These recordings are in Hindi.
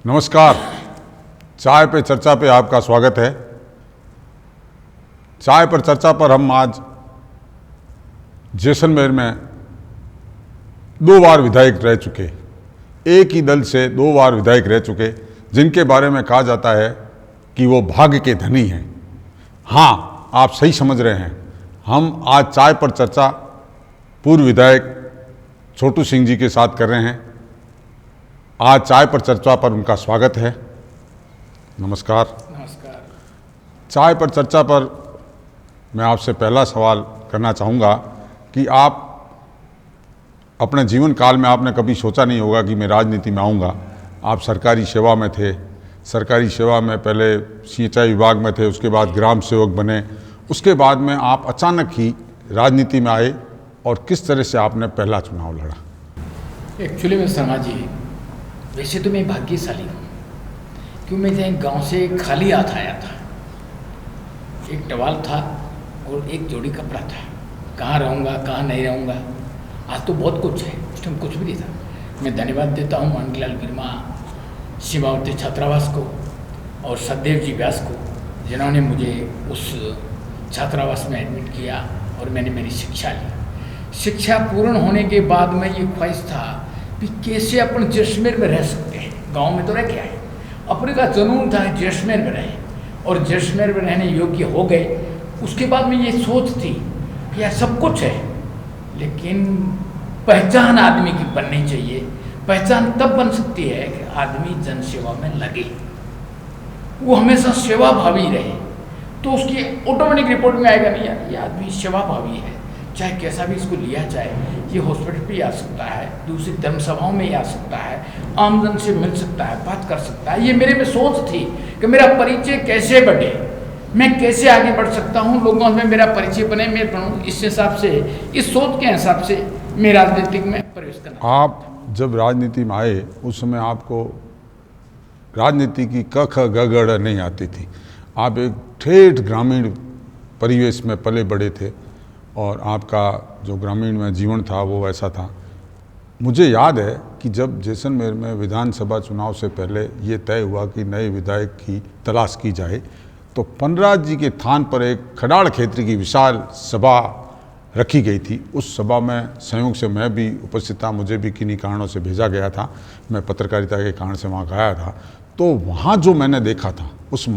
नमस्कार। चाय पे चर्चा पे आपका स्वागत है। चाय पर चर्चा पर हम आज जैसलमेर में 2 बार विधायक रह चुके, एक ही दल से 2 बार विधायक रह चुके, जिनके बारे में कहा जाता है कि वो भाग्य के धनी हैं। हाँ, आप सही समझ रहे हैं। हम आज चाय पर चर्चा पूर्व विधायक छोटू सिंह जी के साथ कर रहे हैं। आज चाय पर चर्चा पर उनका स्वागत है। नमस्कार। नमस्कार। चाय पर चर्चा पर मैं आपसे पहला सवाल करना चाहूँगा कि आप अपने जीवन काल में आपने कभी सोचा नहीं होगा कि मैं राजनीति में आऊँगा। आप सरकारी सेवा में थे, सरकारी सेवा में पहले सिंचाई विभाग में थे, उसके बाद ग्राम सेवक बने, उसके बाद में आप अचानक ही राजनीति में आए और किस तरह से आपने पहला चुनाव लड़ा? एक्चुअली में शर्मा जी, वैसे तो मैं भाग्यशाली हूँ, क्यों मैं यहाँ गांव से खाली हाथ आया था। एक टवाल था और एक जोड़ी कपड़ा था। कहाँ रहूँगा, कहाँ नहीं रहूँगा। आज तो बहुत कुछ है, उस टाइम कुछ भी नहीं था। मैं धन्यवाद देता हूँ मानकीलाल गिरमा, सीमावर्ती छात्रावास को और सतदेव जी व्यास को, जिन्होंने मुझे उस छात्रावास में एडमिट किया और मैंने मेरी शिक्षा ली। शिक्षा पूर्ण होने के बाद में ये ख्वाहिश था कि कैसे अपन जैसलमेर में रह सकते हैं। गांव में तो रह के आए, अपने का जुनून था जैसलमेर में रहे और जैसलमेर में रहने योग्य हो गए। उसके बाद में ये सोच थी कि यार सब कुछ है, लेकिन पहचान आदमी की बननी चाहिए। पहचान तब बन सकती है कि आदमी जनसेवा में लगे, वो हमेशा सेवा भावी रहे, तो उसकी ऑटोमेटिक रिपोर्ट में आएगा नहीं यार ये आदमी सेवा भावी है। चाहे कैसा भी इसको लिया जाए, ये हॉस्पिटल पे आ सकता है, दूसरी धर्म सभाओं में आ सकता है, आमजन से मिल सकता है, बात कर सकता है। ये मेरे में सोच थी कि मेरा परिचय कैसे बढ़े, मैं कैसे आगे बढ़ सकता हूँ, लोगों में मेरा परिचय बने, मैं बनूँ। इस हिसाब से, इस सोच के हिसाब से मैं राजनीतिक में प्रवेश करना। आप जब राजनीति में आए उस समय आपको राजनीति की क ख ग घ नहीं आती थी। आप एक ठेठ ग्रामीण परिवेश में पले बड़े थे और आपका जो ग्रामीण में जीवन था वो ऐसा था। मुझे याद है कि जब जैसलमेर में विधानसभा चुनाव से पहले ये तय हुआ कि नए विधायक की तलाश की जाए, तो पनराज जी के थान पर एक खडाड़ क्षेत्र की विशाल सभा रखी गई थी। उस सभा में संयोग से मैं भी उपस्थित था, मुझे भी किन्हीं कारणों से भेजा गया था, मैं पत्रकारिता के कारण से वहाँ गया था। तो वहाँ जो मैंने देखा था उस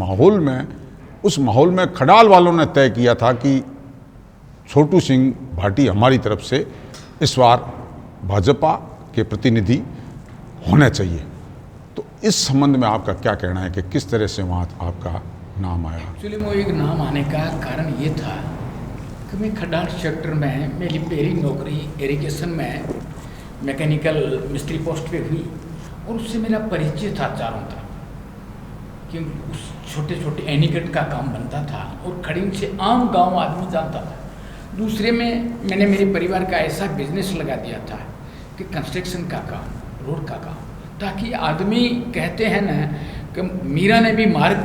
माहौल में खडाल वालों ने तय किया था कि छोटू सिंह भाटी हमारी तरफ से इस बार भाजपा के प्रतिनिधि होने चाहिए। तो इस संबंध में आपका क्या कहना है कि किस तरह से वहाँ आपका नाम आया? एक्चुअली वो एक नाम आने का कारण ये था कि मैं खडाड़ सेक्टर में मेरी पहली नौकरी इरिगेशन में मैकेनिकल मिस्त्री पोस्ट पे हुई और उससे मेरा परिचय था चारों तरफ, क्योंकि उस छोटे छोटे एनीकट का काम बनता था और खड़ीन से आम गांव आदमी जानता था। दूसरे में मैंने मेरे परिवार का ऐसा बिजनेस लगा दिया था कि कंस्ट्रक्शन का काम, रोड का काम, ताकि आदमी कहते हैं ना कि मीरा ने भी मार्ग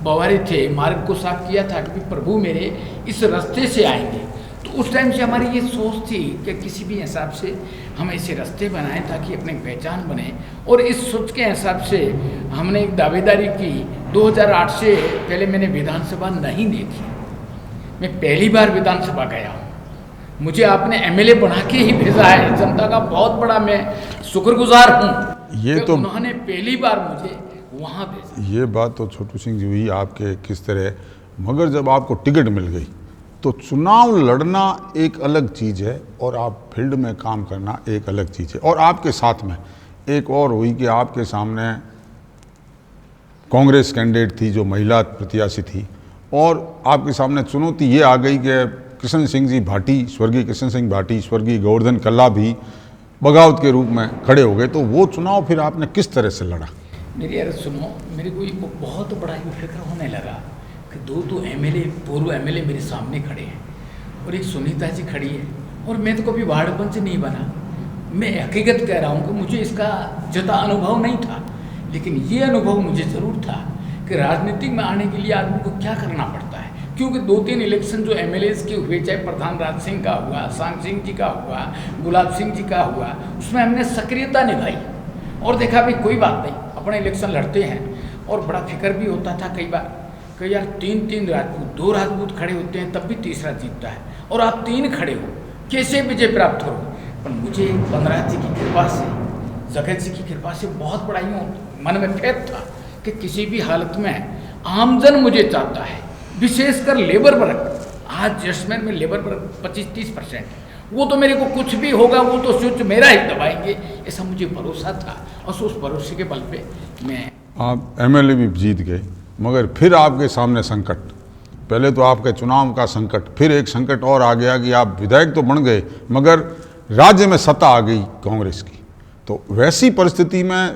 बवारे थे, मार्ग को साफ किया था कि प्रभु मेरे इस रास्ते से आएंगे। तो उस टाइम से हमारी ये सोच थी कि किसी भी हिसाब से हम ऐसे रास्ते बनाएं ताकि अपनी पहचान बने। और इस सोच के हिसाब से हमने एक दावेदारी की। 2008 से पहले मैंने विधानसभा नहीं दी थी, मैं पहली बार विधानसभा गया हूँ। मुझे आपने एमएलए बना के ही भेजा है। जनता का बहुत बड़ा मैं शुक्रगुजार हूँ। ये तो उन्होंने पहली बार मुझे वहाँ भेजा। ये बात तो छोटू सिंह जी हुई आपके किस तरह, मगर जब आपको टिकट मिल गई तो चुनाव लड़ना एक अलग चीज़ है और आप फील्ड में काम करना एक अलग चीज़ है। और आपके साथ में एक और हुई कि आपके सामने कांग्रेस कैंडिडेट थी जो महिला प्रत्याशी थी और आपके सामने चुनौती ये आ गई कि कृष्ण सिंह जी भाटी, स्वर्गीय कृष्ण सिंह भाटी, स्वर्गीय गोवर्धन कल्ला भी बगावत के रूप में खड़े हो गए। तो वो चुनाव फिर आपने किस तरह से लड़ा? मेरी यार सुनो, मेरे को एक बहुत बड़ा ये फिक्र होने लगा कि दो एमएलए, पूर्व एमएलए मेरे सामने खड़े हैं और एक सुनीता जी खड़ी है और मैं तो कभी वार्ड पंच नहीं बना। मैं हकीकत कह रहा हूँ कि मुझे इसका ज़्यादा अनुभव नहीं था, लेकिन ये अनुभव मुझे ज़रूर था कि राजनीतिक में आने के लिए आदमी को क्या करना पड़ता है। क्योंकि 2-3 इलेक्शन जो एमएलएज के हुए, चाहे प्रधान राज सिंह का हुआ, सांग सिंह जी का हुआ, गुलाब सिंह जी का हुआ, उसमें हमने सक्रियता निभाई और देखा भाई कोई बात नहीं, अपने इलेक्शन लड़ते हैं और बड़ा फिक्र भी होता था कई बार कि यार 3 राजपूत, 2 राजपूत खड़े होते हैं तब भी तीसरा जीतता है और आप 3 खड़े हो, कैसे विजय प्राप्त हो। पर मुझे बलराज जी की कृपा से, जगत जी की कृपा से बहुत बड़ा यूँ मन में फेर था कि किसी भी हालत में आमजन मुझे चाहता है, विशेषकर लेबर वर्ग। आज जैसलमेर में लेबर वर्ग 25-30% है, वो तो मेरे को कुछ भी होगा वो तो स्विच मेरा ही दबाएंगे, ऐसा मुझे भरोसा था। और उस भरोसे के बल पे मैं, आप एमएलए भी जीत गए, मगर फिर आपके सामने संकट, पहले तो आपके चुनाव का संकट, फिर एक संकट और आ गया कि आप विधायक तो बन गए मगर राज्य में सत्ता आ गई कांग्रेस की। तो वैसी परिस्थिति में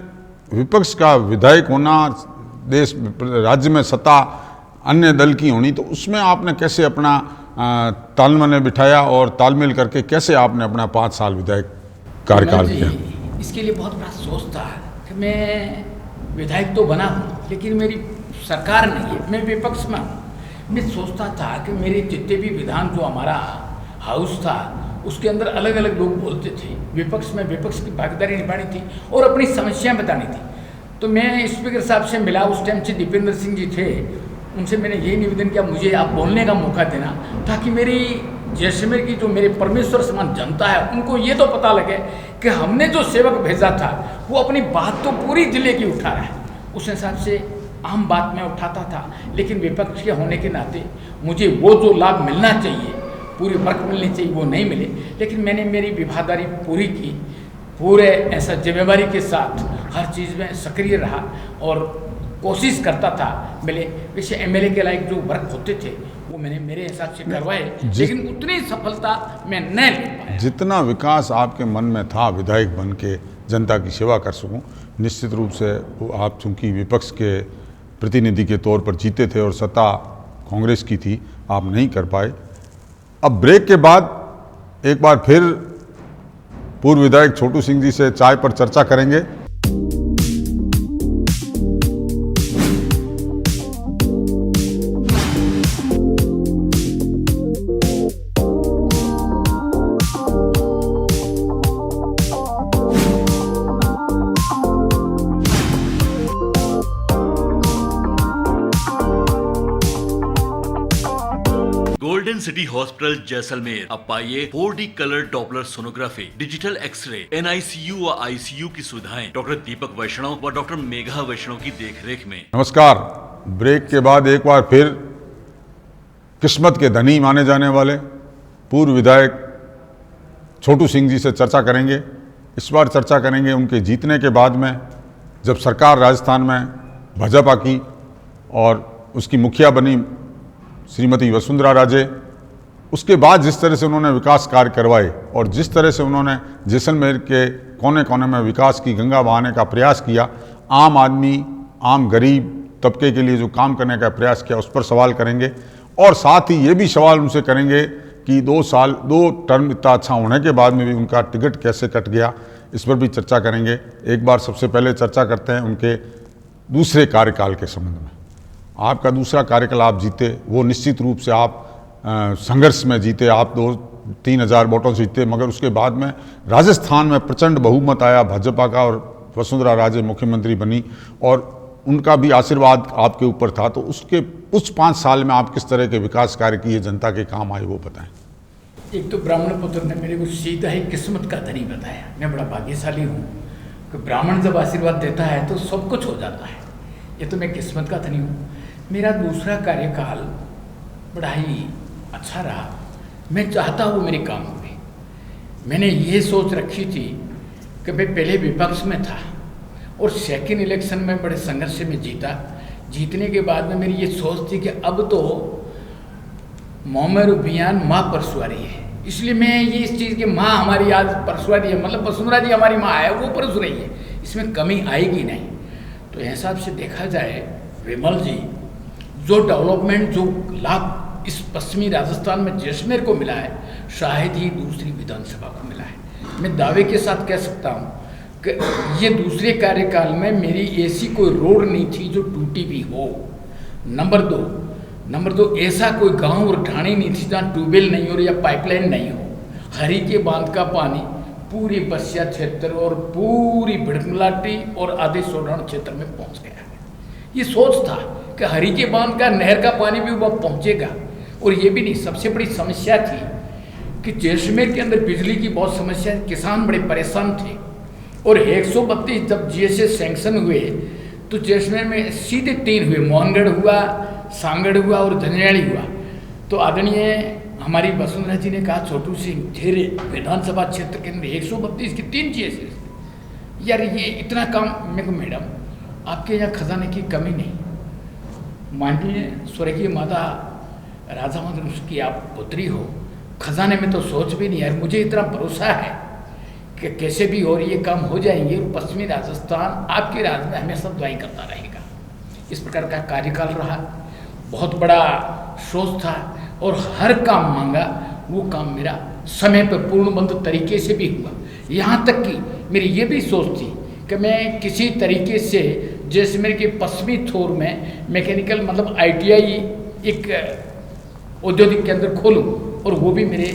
विपक्ष का विधायक होना, देश राज्य में सत्ता अन्य दल की होनी, तो उसमें आपने कैसे अपना तालमेल बिठाया और तालमेल करके कैसे आपने अपना 5 साल विधायक कार्यकाल किया? इसके लिए बहुत बड़ा सोच था कि मैं विधायक तो बना हूँ लेकिन मेरी सरकार नहीं है, मैं विपक्ष में हूँ। मैं सोचता था कि मेरे जितने भी विधान जो हमारा हाउस था उसके अंदर अलग अलग लोग बोलते थे, विपक्ष में विपक्ष की भागीदारी निभानी थी और अपनी समस्याएं बतानी थी। तो मैं स्पीकर साहब से मिला, उस टाइम से दीपेंद्र सिंह जी थे, उनसे मैंने यही निवेदन किया मुझे आप बोलने का मौका देना ताकि मेरी जैसलमेर की जो मेरे परमेश्वर समान जनता है उनको ये तो पता लगे कि हमने जो सेवक भेजा था वो अपनी बात तो पूरी जिले की उठा रहा है। उस हिसाब से आम बात मैं उठाता था, लेकिन विपक्ष के होने के नाते मुझे वो जो लाभ मिलना चाहिए, पूरी वर्क मिलनी चाहिए, वो नहीं मिले। लेकिन मैंने मेरी विभागदारी पूरी की, पूरे ऐसा जिम्मेवारी के साथ हर चीज़ में सक्रिय रहा और कोशिश करता था। मेरे वैसे एमएलए के लायक जो वर्क होते थे वो मैंने मेरे हिसाब से करवाए, लेकिन उतनी सफलता मैं न ले पाया। जितना विकास आपके मन में था विधायक बन के जनता की सेवा कर सकूं, निश्चित रूप से आप चूंकि विपक्ष के प्रतिनिधि के तौर पर जीते थे और सत्ता कांग्रेस की थी, आप नहीं कर पाए। अब ब्रेक के बाद एक बार फिर पूर्व विधायक छोटू सिंह जी से चाय पर चर्चा करेंगे। गोल्डन सिटी हॉस्पिटल जैसलमेर अब पाइए 4D colour Doppler sonography, digital x-ray, NICU व ICU की सुविधाएं डॉक्टर दीपक वैष्णव व डॉक्टर मेघा वैष्णव की देखरेख में। नमस्कार। ब्रेक के बाद एक बार फिर किस्मत के धनी माने जाने वाले पूर्व विधायक छोटू सिंह जी से चर्चा करेंगे। इस बार चर्चा करेंगे उनके जीतने के बाद में, जब सरकार राजस्थान में भाजपा की और उसकी मुखिया बनी श्रीमती वसुंधरा राजे, उसके बाद जिस तरह से उन्होंने विकास कार्य करवाए और जिस तरह से उन्होंने जैसलमेर के कोने कोने में विकास की गंगा बहाने का प्रयास किया, आम आदमी, आम गरीब तबके के लिए जो काम करने का प्रयास किया, उस पर सवाल करेंगे। और साथ ही ये भी सवाल उनसे करेंगे कि 2 टर्म इतना अच्छा होने के बाद में भी उनका टिकट कैसे कट गया, इस पर भी चर्चा करेंगे। एक बार सबसे पहले चर्चा करते हैं उनके दूसरे कार्यकाल के संबंध में। आपका दूसरा कार्यकाल आप जीते, वो निश्चित रूप से आप संघर्ष में जीते, आप 2-3 हज़ार वोटों से जीते, मगर उसके बाद में राजस्थान में प्रचंड बहुमत आया भाजपा का और वसुंधरा राजे मुख्यमंत्री बनी और उनका भी आशीर्वाद आपके ऊपर था। तो उस 5 साल में आप किस तरह के विकास कार्य किए, जनता के काम आए, वो बताएं। एक तो ब्राह्मण पुत्र ने मेरे को सीधा ही किस्मत का धनी बताया। मैं बड़ा भाग्यशाली हूँ कि ब्राह्मण जब आशीर्वाद देता है तो सब कुछ हो जाता है। ये तो मैं किस्मत का धनी हूँ। मेरा दूसरा कार्यकाल बड़ा ही अच्छा रहा। मैं चाहता हूँ मेरे काम हुए। मैंने ये सोच रखी थी कि मैं पहले विपक्ष में था और सेकंड इलेक्शन में बड़े संघर्ष से मैं जीता। जीतने के बाद में मेरी ये सोच थी कि अब तो मोमेर बियान माँ परसुआरी है, इसलिए मैं ये इस चीज़ की माँ हमारी आज परसुआरी है, मतलब वसुंधरा जी हमारी माँ है, वो परसु रही है, इसमें कमी आएगी नहीं। तो हिसाब से देखा जाए विमल जी जो डेवलपमेंट, जो लाभ इस पश्चिमी राजस्थान में जैसलमेर को मिला है, शायद ही दूसरी विधानसभा को मिला है। मैं दावे के साथ कह सकता हूँ कि ये दूसरे कार्यकाल में मेरी ऐसी कोई रोड नहीं थी जो टूटी भी हो। नंबर दो ऐसा कोई गांव और ढाणी नहीं थी जहाँ ट्यूबवेल नहीं हो या पाइपलाइन नहीं हो। हरी के बांध का पानी पूरी बसिया क्षेत्र और पूरी भिड़मलाटी और आधे सोडान क्षेत्र में पहुंच गया। ये सोच था कि हरी के बांध का नहर का पानी भी वह पहुंचेगा। और ये भी नहीं, सबसे बड़ी समस्या थी कि जैसलमेर के अंदर बिजली की बहुत समस्या, किसान बड़े परेशान थे। और 132 जब जीएसएस सैंक्शन हुए तो जैसलमेर में सीधे 3 हुए, मोहनगढ़ हुआ, सांगड़ हुआ और झंझाड़ी हुआ। तो आदरणीय हमारी वसुंधरा जी ने कहा, छोटू सिंह झेरे विधानसभा क्षेत्र के अंदर 132 की 3 जीएसएस, यार ये इतना काम। मैं को मैडम आपके यहाँ खजाने की कमी नहीं, माननीय स्वर्गीय माता राजा मंदिर की आप पुत्री हो, खजाने में तो सोच भी नहीं। यार मुझे इतना भरोसा है कि कैसे भी और ये काम हो जाएंगे। पश्चिमी राजस्थान आपके राज्य में हमेशा दुआई करता रहेगा। इस प्रकार का कार्यकाल रहा, बहुत बड़ा सोच था और हर काम मांगा, वो काम मेरा समय पर पूर्णबंध तरीके से भी हुआ। यहाँ तक कि मेरी ये भी सोच थी कि मैं किसी तरीके से जैसलमेर के पश्चिमी छोर में मैकेनिकल मतलब ITI एक औद्योगिक केंद्र खोलूँ, और वो भी मेरे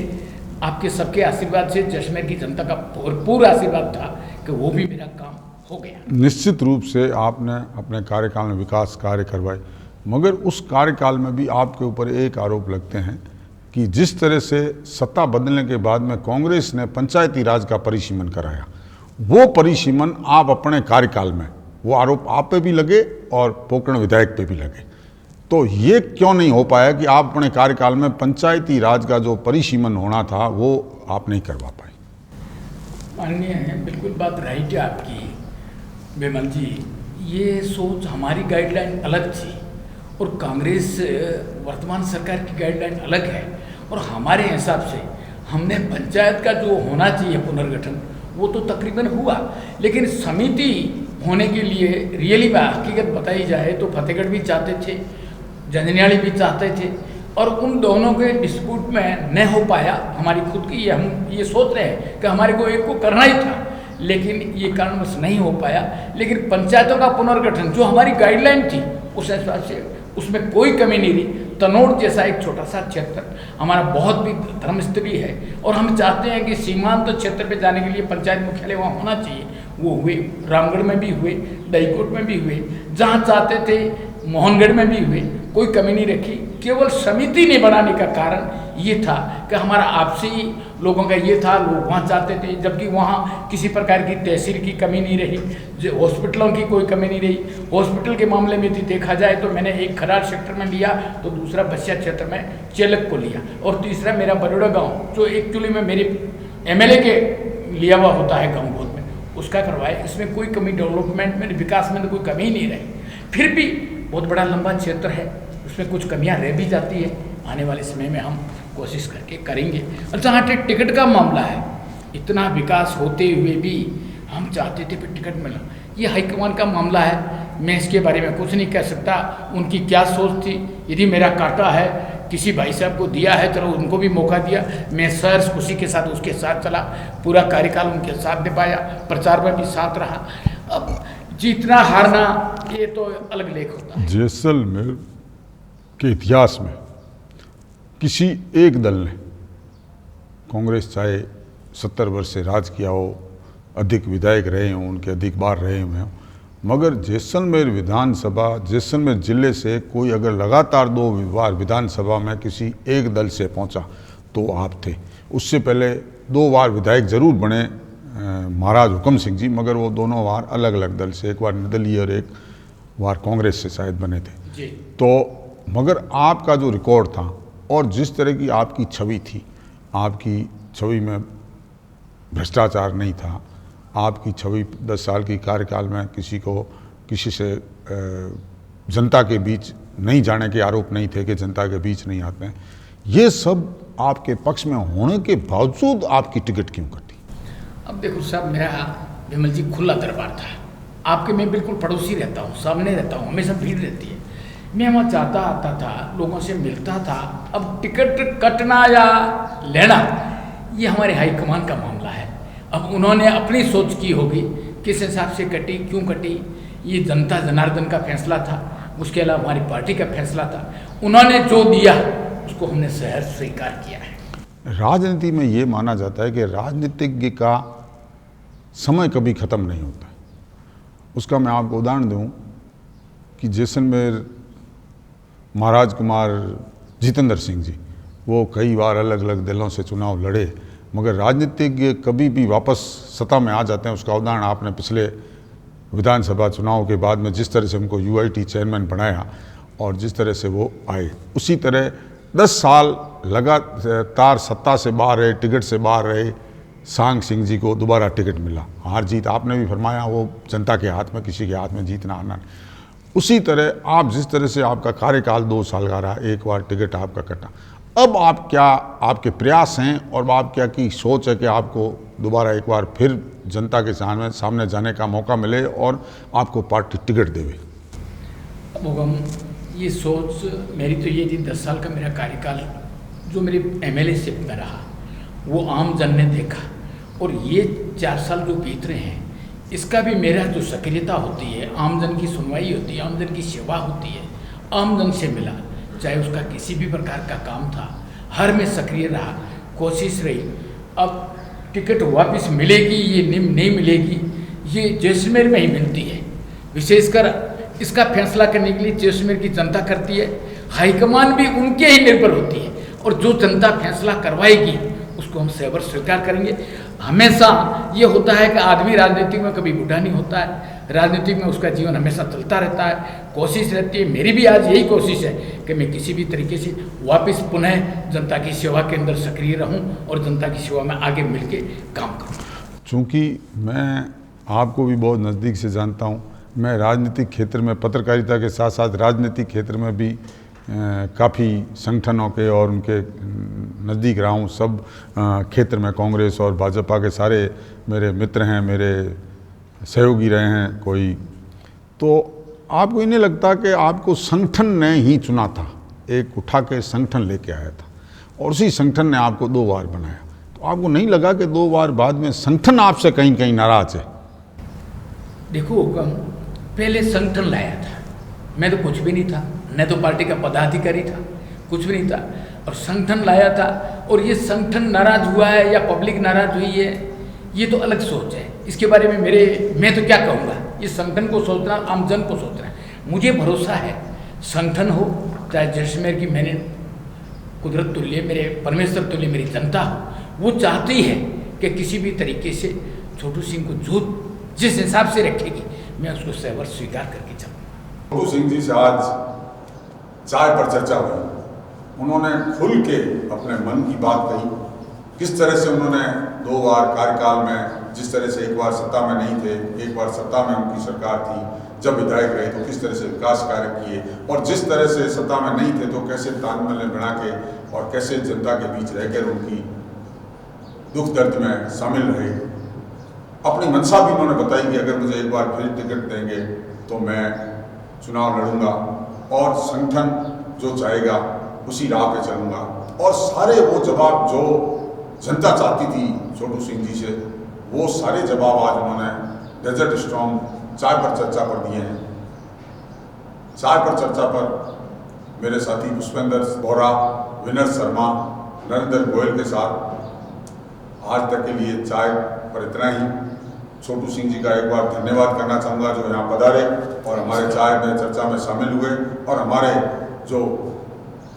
आपके सबके आशीर्वाद से, जैसलमेर की जनता का भरपूर आशीर्वाद था कि वो भी मेरा काम हो गया। निश्चित रूप से आपने अपने कार्यकाल में विकास कार्य करवाए, मगर उस कार्यकाल में भी आपके ऊपर एक आरोप लगते हैं कि जिस तरह से सत्ता बदलने के बाद में कांग्रेस ने पंचायती राज का परिसीमन कराया, वो परिसीमन आप अपने कार्यकाल में, वो आरोप आप पे भी लगे और पोकरण विधायक पे भी लगे। तो ये क्यों नहीं हो पाया कि आप अपने कार्यकाल में पंचायती राज का जो परिसीमन होना था वो आप नहीं करवा पाए? माननीय है, बिल्कुल बात राइट है आपकी विमल जी। ये सोच हमारी गाइडलाइन अलग थी और कांग्रेस वर्तमान सरकार की गाइडलाइन अलग है। और हमारे हिसाब से हमने पंचायत का जो होना चाहिए पुनर्गठन, वो तो तकरीबन हुआ, लेकिन समिति होने के लिए रियली में हकीकत बताई जाए तो फतेहगढ़ भी चाहते थे, झंझाड़ी भी चाहते थे, और उन दोनों के डिस्प्यूट में न हो पाया। हमारी खुद की हम ये सोच रहे हैं कि हमारे को एक को करना ही था, लेकिन ये कारणवश नहीं हो पाया। लेकिन पंचायतों का पुनर्गठन जो हमारी गाइडलाइन थी उस हिसाब से उसमें कोई कमी नहीं रही। तनोड़ जैसा एक छोटा सा क्षेत्र हमारा बहुत भी धर्मस्थली है और हम चाहते हैं कि सीमांत क्षेत्र पे जाने के लिए पंचायत मुख्यालय वहाँ होना चाहिए। वो हुए, रामगढ़ में भी हुए, दहीकोट में भी हुए, जहाँ चाहते थे मोहनगढ़ में भी हुए, कोई कमी नहीं रखी। केवल समिति ने बनाने का कारण ये था कि हमारा आपसी लोगों का ये था, लोग वहाँ चाहते थे, जबकि वहाँ किसी प्रकार की तहसील की कमी नहीं रही, जो हॉस्पिटलों की कोई कमी नहीं रही। हॉस्पिटल के मामले में भी देखा जाए तो मैंने एक खरार सेक्टर में लिया, तो दूसरा बसिया क्षेत्र में चेलक को लिया, और तीसरा मेरा बड़ोड़ा गाँव जो एक्चुअली में मेरे MLA के लिया हुआ होता है गाँव गोद में, उसका करवाए। इसमें कोई कमी, डेवलपमेंट में, विकास में तो कोई कमी ही नहीं रही। फिर भी बहुत बड़ा लंबा क्षेत्र है, उसमें कुछ कमियां रह भी जाती है। आने वाले समय में हम कोशिश करके करेंगे। और जहाँ टिकट का मामला है, इतना विकास होते हुए भी हम चाहते थे कि टिकट मिला, ये हाईकमान का मामला है। मैं इसके बारे में कुछ नहीं कह सकता, उनकी क्या सोच थी। यदि मेरा काटा है, किसी भाई साहब को दिया है, चलो उनको भी मौका दिया, मैं सर खुशी के साथ उसके साथ चला, पूरा कार्यकाल उनके साथ दे पाया, प्रचार में भी साथ रहा। अब जीतना हारना ये तो अलग लेख होता है। जैसलमेर के इतिहास में किसी एक दल ने, कांग्रेस चाहे 70 वर्ष से राज किया हो, अधिक विधायक रहे हों, उनके अधिक बार रहे हुए हों, मगर जैसलमेर विधानसभा, जैसलमेर जिले से कोई अगर लगातार 2 बार विधानसभा में किसी एक दल से पहुंचा तो आप थे। उससे पहले 2 बार विधायक जरूर बने महाराज हुकम सिंह जी, मगर वो दोनों बार अलग अलग दल से, एक बार निर्दलीय और एक बार कांग्रेस से शायद बने थे जी। तो मगर आपका जो रिकॉर्ड था और जिस तरह की आपकी छवि थी, आपकी छवि में भ्रष्टाचार नहीं था, आपकी छवि 10 साल की कार्यकाल में किसी से जनता के बीच नहीं जाने के आरोप नहीं थे कि जनता के बीच नहीं आते हैं। ये सब आपके पक्ष में होने के बावजूद आपकी टिकट क्यों कटी? अब देखो साहब, मेरा विमल जी खुला दरबार था। आपके मैं बिल्कुल पड़ोसी रहता हूँ, सामने रहता हूँ, हमेशा भीड़ रहती है। मैं वहाँ जाता आता था, लोगों से मिलता था। अब टिकट कटना या लेना ये हमारे हाईकमान का मामला है। अब उन्होंने अपनी सोच की होगी, किस हिसाब से कटी, क्यों कटी, ये जनता जनार्दन का फैसला था, उसके अलावा हमारी पार्टी का फैसला था। उन्होंने जो दिया उसको हमने सहर्ष स्वीकार किया है। राजनीति में ये माना जाता है कि राजनीतिज्ञ का समय कभी ख़त्म नहीं होता। उसका मैं आपको उदाहरण दूं कि जैसलमेर महाराज कुमार जितेंद्र सिंह जी, वो कई बार अलग अलग दलों से चुनाव लड़े, मगर राजनीतिज्ञ कभी भी वापस सत्ता में आ जाते हैं। उसका उदाहरण आपने पिछले विधानसभा चुनाव के बाद में जिस तरह से उनको यूआईटी चेयरमैन बनाया और जिस तरह से वो आए, उसी तरह 10 साल लगातार सत्ता से बाहर रहे, टिकट से बाहर रहे। सांग सिंह जी को दोबारा टिकट मिला। हार जीत आपने भी फरमाया वो जनता के हाथ में, किसी के हाथ में जीतना आना। उसी तरह आप जिस तरह से आपका कार्यकाल 2 साल का रहा, एक बार टिकट आपका कटा, अब आप क्या, आपके प्रयास हैं और आप क्या की सोच है कि आपको दोबारा एक बार फिर जनता के सामने जाने का मौका मिले और आपको पार्टी टिकट देवे? अब ये सोच मेरी तो ये थी, 10 साल का मेरा कार्यकाल जो मेरी एमएलएशिप में रहा वो आम जन ने देखा, और ये 4 साल जो बीत रहे हैं इसका भी मेरा जो सक्रियता होती है, आम जन की सुनवाई होती है, आम जन की सेवा होती है, आम जन से मिला, चाहे उसका किसी भी प्रकार का काम था, हर में सक्रिय रहा, कोशिश रही। अब टिकट वापस मिलेगी ये नहीं मिलेगी, ये जैसलमेर में ही मिलती है। विशेषकर इसका फैसला करने के लिए जैसलमेर की जनता करती है, हाईकमान भी उनके ही निर्भर होती है, और जो जनता फैसला करवाएगी उसको हम सैबर स्वीकार करेंगे। हमेशा ये होता है कि आदमी राजनीति में कभी बूढ़ा नहीं होता है, राजनीति में उसका जीवन हमेशा चलता रहता है, कोशिश रहती है। मेरी भी आज यही कोशिश है कि मैं किसी भी तरीके से वापस पुनः जनता की सेवा के अंदर सक्रिय रहूं और जनता की सेवा में आगे मिलके काम करूं। चूँकि मैं आपको भी बहुत नज़दीक से जानता हूँ, मैं राजनीतिक क्षेत्र में, पत्रकारिता के साथ साथ राजनीतिक क्षेत्र में भी काफ़ी संगठनों के और उनके नज़दीक रहा हूँ। सब क्षेत्र में कांग्रेस और भाजपा के सारे मेरे मित्र हैं, मेरे सहयोगी रहे हैं कोई। तो आपको ये नहीं लगता कि आपको संगठन ने ही चुना था, एक उठा के संगठन लेके आया था और उसी संगठन ने आपको 2 बार बनाया, तो आपको नहीं लगा कि 2 बार बाद में संगठन आपसे कहीं कहीं नाराज है? देखो, पहले संगठन लाया था, मैं तो कुछ भी नहीं था, न तो पार्टी का पदाधिकारी था, कुछ भी नहीं था, और संगठन लाया था। और ये संगठन नाराज हुआ है या पब्लिक नाराज हुई है, ये तो अलग सोच है। इसके बारे में मैं तो क्या कहूँगा, ये संगठन को सोचना, आम जन को सोचना है। मुझे भरोसा है संगठन हो चाहे जैसलमेर की मैंने कुदरत तुल्य, मेरे परमेश्वर तुल्य मेरी जनता हो, वो चाहती है कि किसी भी तरीके से छोटू सिंह को जिस हिसाब से रखेगी मैं उसको सैवर स्वीकार करके चलूँ। छोटू सिंह जी से आज चाय पर चर्चा हुई, उन्होंने खुल के अपने मन की बात कही। किस तरह से उन्होंने 2 बार कार्यकाल में, जिस तरह से एक बार सत्ता में नहीं थे, एक बार सत्ता में उनकी सरकार थी, जब विधायक रहे तो किस तरह से विकास कार्य किए, और जिस तरह से सत्ता में नहीं थे तो कैसे तालमेल बना के और कैसे जनता के बीच रहकर उनकी दुख दर्द में शामिल रहे। अपनी मंशा भी उन्होंने बताई कि अगर मुझे एक बार फिर टिकट देंगे तो मैं चुनाव लड़ूंगा और संगठन जो चाहेगा उसी राह पे चलूंगा। और सारे वो जवाब जो जनता चाहती थी छोटू सिंह जी से, वो सारे जवाब आज उन्होंने डेजर्ट स्टॉर्म चाय पर चर्चा पर दिए हैं। चाय पर चर्चा पर मेरे साथी पुष्पेंद्र बोरा, विनर शर्मा, नरेंद्र गोयल के साथ आज तक के लिए चाय पर इतना ही। छोटू सिंह जी का एक बार धन्यवाद करना चाहूँगा जो यहाँ पधारे और हमारे चाय में चर्चा में शामिल हुए और हमारे जो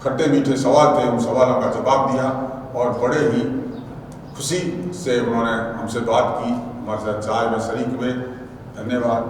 खट्टे मीठे सवाल थे उन सवालों का जवाब दिया और बड़े ही खुशी से उन्होंने हमसे बात की, हमारे साथ चाय में शरीक हुए। धन्यवाद।